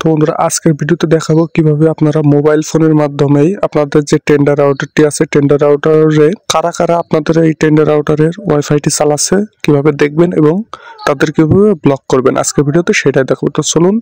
তো বন্ধুরা আজকের ভিডিওতে দেখাবো কিভাবে আপনারা মোবাইল ফোনের মাধ্যমেই আপনাদের যে টেন্ডার রাউটারটি আছে টেন্ডার রাউটারে কারা কারা আপনাদের এই টেন্ডার রাউটারের ওয়াইফাইটি চালাচ্ছে কিভাবে দেখবেন এবং তাদের কিভাবে ব্লক করবেন আজকের ভিডিওতে সেটাই দেখাবো। তো চলুন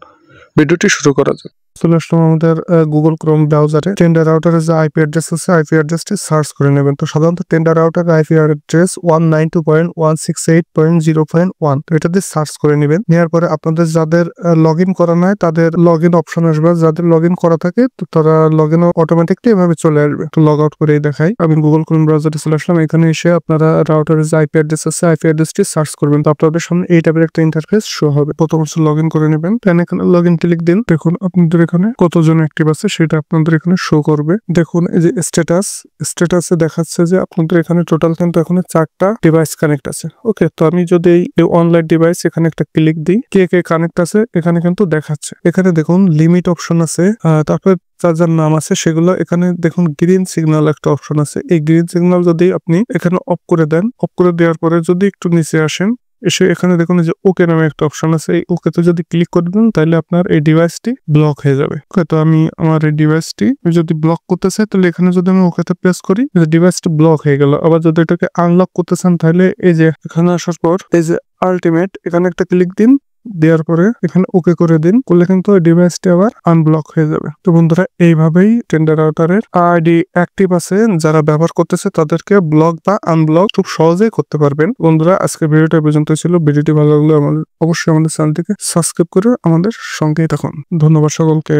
ভিডিওটি শুরু করা যাক। চলে আসলাম আমাদের গুগল ক্রোম ব্রাউজারে। টেন্ডার রাউটারের যে আইপি অ্যাড্রেস আছে আইপি অ্যাড্রেসটি সার্চ করে নেবেন। তো সাধারণত টেন্ডার রাউটারের আইপি অ্যাড্রেস 192.168.0.1, তো এটা দিয়ে সার্চ করে নেবেন। নেওয়ার পরে আপনাদের যাদের লগ ইন করা নাই তাদের লগ ইন অপশন আসবে, যাদের লগ ইন করা থাকে তো তারা লগ ইন অটোমেটিকলি এভাবে চলে আসবে। তো লগ আউট করে দেখাই, আমি গুগল ক্রোম ব্রাউজারে চলে আসলাম। এখানে এসে আপনারা রাউটারের যে আইপি অ্যাড্রেস আছে আইপি অ্যাড্রেসটি সার্চ করবেন। তো আপনাদের সামনে এই টাইপের একটা ইন্টারফেস শো হবে। প্রথম লগ ইন করে নেবেন, এখানে লগ ইন ক্লিক দিন। দেখুন আপনাদের এখানে কতজন অ্যাক্টিভ আছে সেটা আপনাদের এখানে শো করবে। দেখুন এই যে স্ট্যাটাসে দেখাচ্ছে যে আপনাদের এখানে টোটাল কিন্তু এখানে 4টা ডিভাইস কানেক্ট আছে। ওকে, তো আমি যদি এই অনলাইন ডিভাইস এখানে একটা ক্লিক দিই, কে কে কানেক্ট আছে এখানে কিন্তু দেখাচ্ছে। এখানে দেখুন লিমিট অপশন আছে, তারপরে যার যার নাম আছে সেগুলো এখানে দেখুন গ্রিন সিগন্যাল একটা অপশন আছে। এই গ্রিন সিগন্যাল যদি আপনি এখানে অফ করে দেন, অফ করে দেওয়ার পরে যদি একটু নিচে আসেন এসে এখানে দেখুন যে ওকে নামে একটা অপশন আছে, এই ওকে তো যদি ক্লিক করে দেন তাহলে আপনার এই ডিভাইসটি ব্লক হয়ে যাবে। তো আমি আমার এই ডিভাইসটি যদি ব্লক করতে চাই তাহলে এখানে যদি আমি ওকেতে প্রেস করি ডিভাইসটি ব্লক হয়ে গেল। আবার যদি এটাকে আনলক করতে চান তাহলে এই যে এখানে আসার পর এই যে আলটিমেট এখানে একটা ক্লিক দিন, দেওয়ার পরে এখানে ওকে করে দিন, করলে কিন্তু ওই ডিভাইসটি আবার আনব্লক হয়ে যাবে। তো বন্ধুরা এইভাবেই টেন্ডার রাউটারের আইডি অ্যাক্টিভ আছে যারা ব্যবহার করতেছে তাদেরকে ব্লক বা আনব্লক খুব সহজেই করতে পারবেন। বন্ধুরা আজকে ভিডিওটা পর্যন্ত ছিল। ভিডিওটি ভালো লাগলে অবশ্যই আমাদের চ্যানেলটিকে সাবস্ক্রাইব করে আমাদের সঙ্গেই থাকুন। ধন্যবাদ সকলকে।